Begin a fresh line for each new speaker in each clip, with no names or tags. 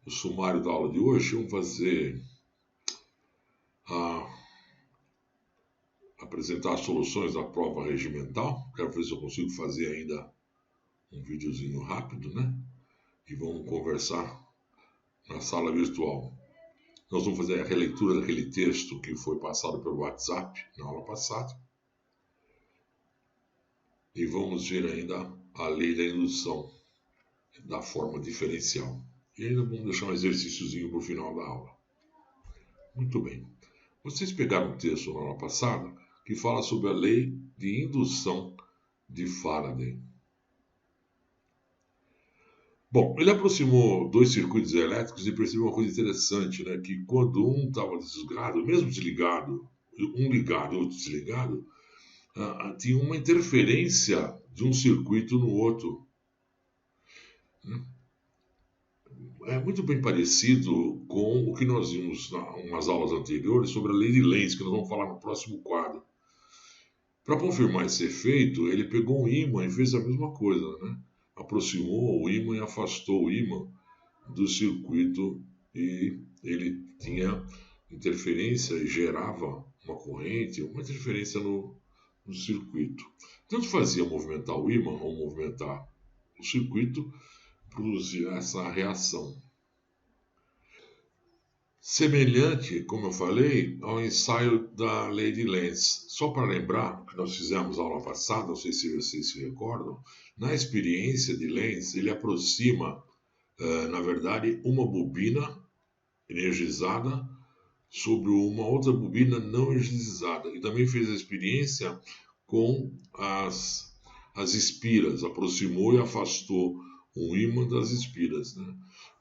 o sumário da aula de hoje. Vamos fazer apresentar as soluções da prova regimental. Quero ver se eu consigo fazer ainda um videozinho rápido, né? E vamos conversar na sala virtual. Nós vamos fazer a releitura daquele texto que foi passado pelo WhatsApp na aula passada. E vamos ver ainda a lei da indução da forma diferencial. E ainda vamos deixar um exercíciozinho para o final da aula. Muito bem. Vocês pegaram um texto na aula passada que fala sobre a lei de indução de Faraday. Bom, ele aproximou dois circuitos elétricos e percebeu uma coisa interessante, né? Que quando um estava desligado, mesmo desligado, um ligado e outro desligado, tinha uma interferência de um circuito no outro. É muito bem parecido com o que nós vimos em umas aulas anteriores sobre a lei de Lenz, que nós vamos falar no próximo quadro. Para confirmar esse efeito, ele pegou um ímã e fez a mesma coisa, né? Aproximou o ímã e afastou o ímã do circuito e ele tinha interferência e gerava uma corrente, uma interferência no circuito. Tanto fazia movimentar o ímã ou movimentar o circuito, produzia essa reação. Semelhante, como eu falei, ao ensaio da lei de Lenz. Só para lembrar que nós fizemos a aula passada, não sei se vocês se recordam, na experiência de Lenz, ele aproxima, na verdade, uma bobina energizada sobre uma outra bobina não energizada. E também fez a experiência com as espiras, aproximou e afastou um ímã das espiras, né?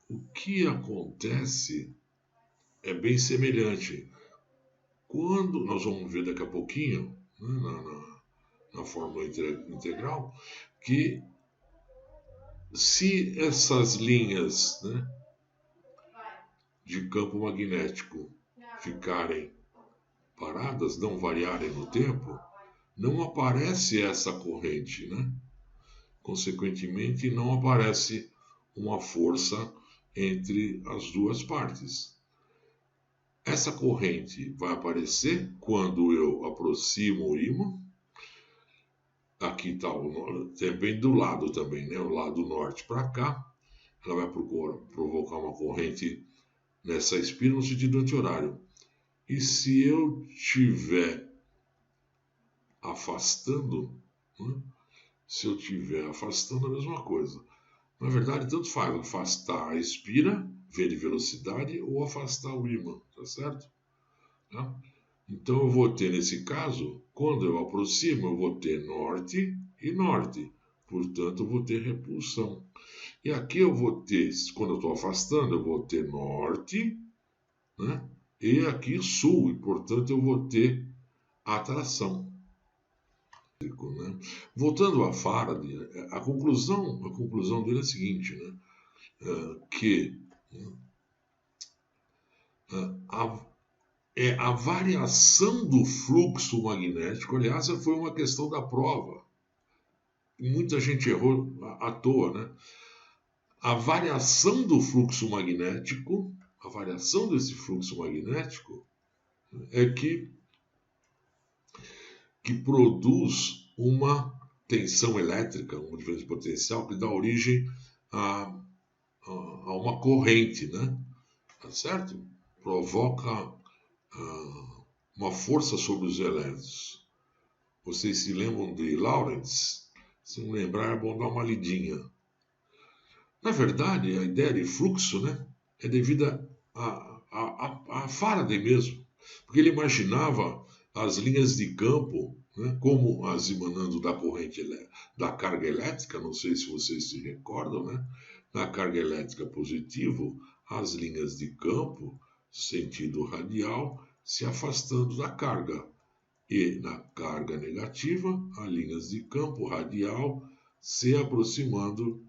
O que acontece é bem semelhante. Quando nós vamos ver daqui a pouquinho, né, na fórmula integral, que se essas linhas, né, de campo magnético ficarem paradas, não variarem no tempo, não aparece essa corrente, né? Consequentemente, não aparece uma força entre as duas partes. Essa corrente vai aparecer quando eu aproximo o ímã. Aqui está bem do lado também, né? O lado norte para cá. Ela vai provocar uma corrente nessa espira no sentido anti-horário. E se eu estiver afastando, né? Se eu estiver afastando, a mesma coisa. Na verdade, tanto faz afastar a espira, v de velocidade, ou afastar o ímã, tá certo? Tá? Então eu vou ter, nesse caso, quando eu aproximo, eu vou ter norte e norte. Portanto, eu vou ter repulsão. E aqui eu vou ter, quando eu estou afastando, eu vou ter norte, né? E aqui sul, e portanto eu vou ter atração. Né? Voltando a Faraday, a conclusão dele é a seguinte, né? Que a variação do fluxo magnético, aliás, foi uma questão da prova. Muita gente errou à toa, né? A variação do fluxo magnético, a variação desse fluxo magnético é que produz uma tensão elétrica, uma diferença potencial que dá origem a uma corrente, né? Tá certo? Provoca uma força sobre os elétrons. Vocês se lembram de Lorentz? Se não lembrar, é bom dar uma lidinha. Na verdade, a ideia de fluxo, né, é devida a Faraday mesmo, porque ele imaginava as linhas de campo, né, como as emanando da corrente da carga elétrica, não sei se vocês se recordam, né, na carga elétrica positivo, as linhas de campo, sentido radial, se afastando da carga. E na carga negativa, as linhas de campo radial se aproximando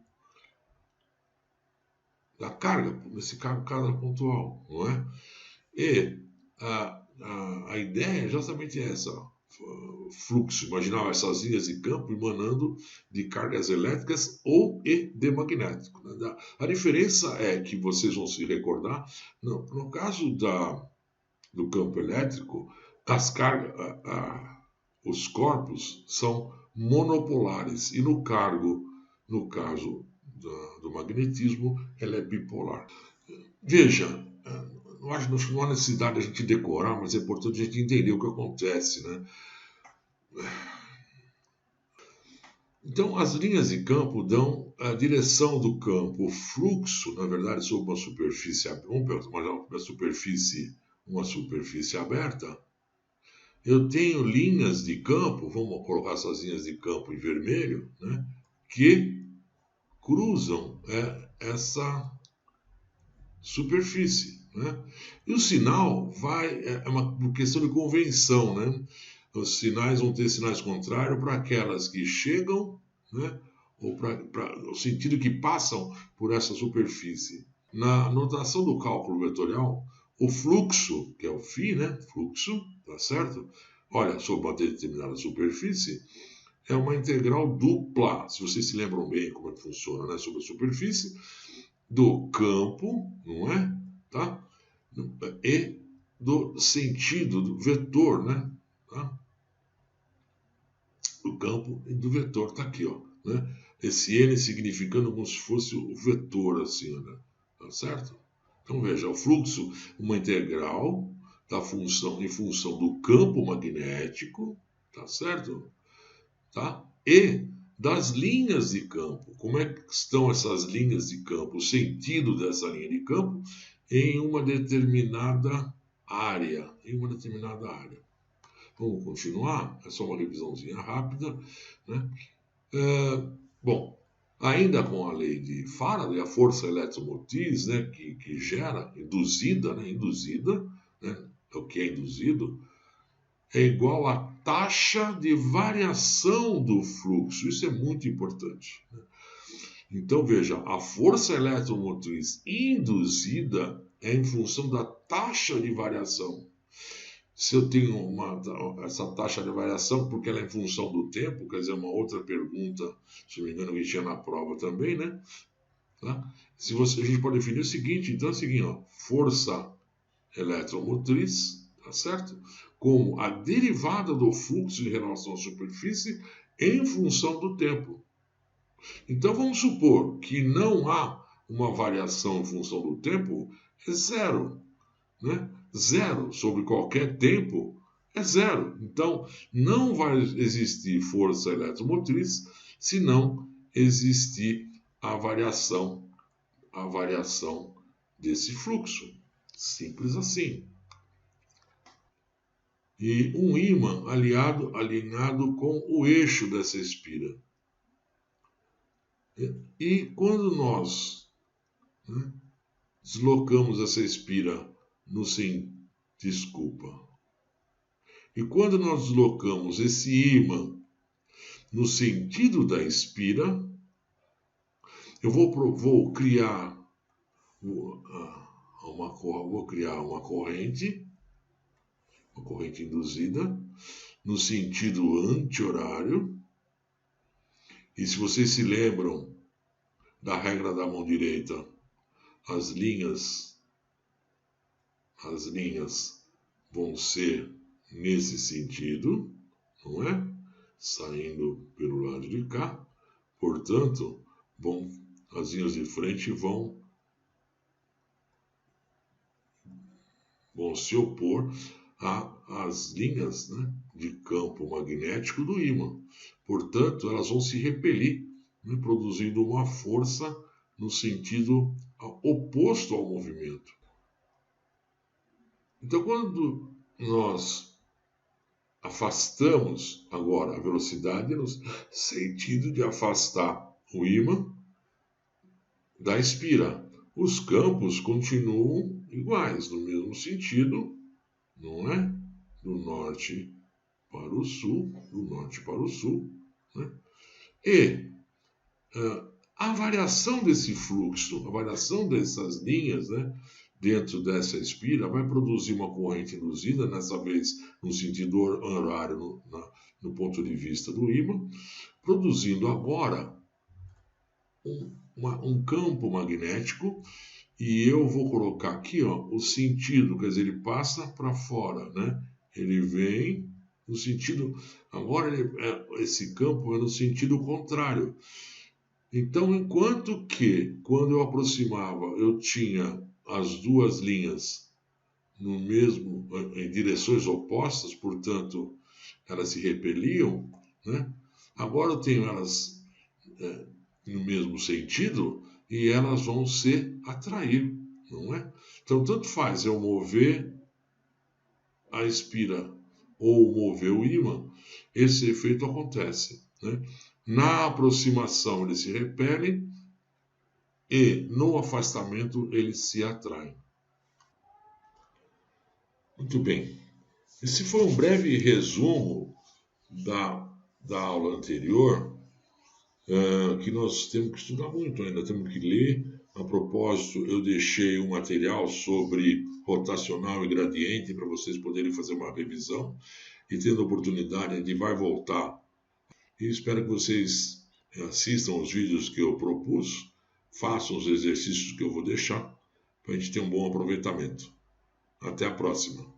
da carga, nesse carga pontual, não é? E a ideia é justamente essa. fluxo. Imaginava essas linhas de campo emanando de cargas elétricas ou e de magnético. Né? A diferença é que vocês vão se recordar, no caso do campo elétrico, as cargas, os corpos são monopolares e no caso do magnetismo, ela é bipolar. Veja, não há necessidade de a gente decorar, mas é importante a gente entender o que acontece, né? Então, as linhas de campo dão a direção do campo, o fluxo, na verdade, sobre uma superfície, uma superfície aberta. Eu tenho linhas de campo, vamos colocar essas linhas de campo em vermelho, né, que cruzam essa superfície. Né? E o sinal é uma questão de convenção, né? Os sinais vão ter sinais contrários para aquelas que chegam, né? Ou para o sentido que passam por essa superfície. Na notação do cálculo vetorial, o fluxo, que é o φ, né? Fluxo, tá certo? Olha, sobre uma determinada superfície, é uma integral dupla. Se vocês se lembram bem como é que funciona, né? Sobre a superfície, do campo, não é? Tá? E do sentido, do vetor, né? Tá? Do campo e do vetor, tá aqui, ó. Né? Esse N significando como se fosse o vetor, assim, né? Tá certo? Então veja, o fluxo, uma integral da função em função do campo magnético, tá certo? Tá? E das linhas de campo. Como é que estão essas linhas de campo? O sentido dessa linha de campo em uma determinada área. Vamos continuar? É só uma revisãozinha rápida. Né? Bom, ainda com a lei de Faraday, a força eletromotriz, né, que gera, induzida, né, o que é induzido, é igual à taxa de variação do fluxo. Isso é muito importante. Né? Então, veja, a força eletromotriz induzida é em função da taxa de variação. Se eu tenho essa taxa de variação, porque ela é em função do tempo, quer dizer, uma outra pergunta, se não me engano, que tinha na prova também, né? Tá? A gente pode definir o seguinte, então é o seguinte, ó, força eletromotriz, tá certo? Como a derivada do fluxo em relação à superfície em função do tempo. Então vamos supor que não há uma variação em função do tempo, é zero. Né? Zero sobre qualquer tempo é zero. Então não vai existir força eletromotriz se não existir a variação desse fluxo. Simples assim. E um ímã alinhado com o eixo dessa espira. E quando nós, né, deslocamos essa espira E quando nós deslocamos esse ímã no sentido da espira, eu vou criar uma corrente induzida no sentido anti-horário. E se vocês se lembram da regra da mão direita, as linhas vão ser nesse sentido, não é? Saindo pelo lado de cá. Portanto, as linhas de frente vão se opor às linhas, né, de campo magnético do ímã. Portanto, elas vão se repelir, né, produzindo uma força no sentido oposto ao movimento. Então, quando nós afastamos agora a velocidade no sentido de afastar o ímã da espira, os campos continuam iguais, no mesmo sentido, não é? Do norte para o sul, né? E a variação desse fluxo, a variação dessas linhas, né, dentro dessa espira vai produzir uma corrente induzida, nessa vez no sentido horário, no ponto de vista do ímã, produzindo agora um campo magnético, e eu vou colocar aqui, ó, o sentido, quer dizer, ele passa para fora, né? Ele vem no sentido, agora esse campo é no sentido contrário. Então, enquanto que quando eu aproximava eu tinha as duas linhas no mesmo em direções opostas, portanto elas se repeliam, né? Agora eu tenho elas no mesmo sentido e elas vão se atrair, não é? Então, tanto faz eu mover a espira ou mover o ímã, esse efeito acontece, né? Na aproximação eles se repelem e no afastamento eles se atraem. Muito bem. Esse foi um breve resumo da aula anterior, que nós temos que estudar muito ainda, temos que ler. A propósito, eu deixei um material sobre rotacional e gradiente para vocês poderem fazer uma revisão e tendo a oportunidade, a gente vai voltar. E espero que vocês assistam os vídeos que eu propus, façam os exercícios que eu vou deixar, para a gente ter um bom aproveitamento. Até a próxima.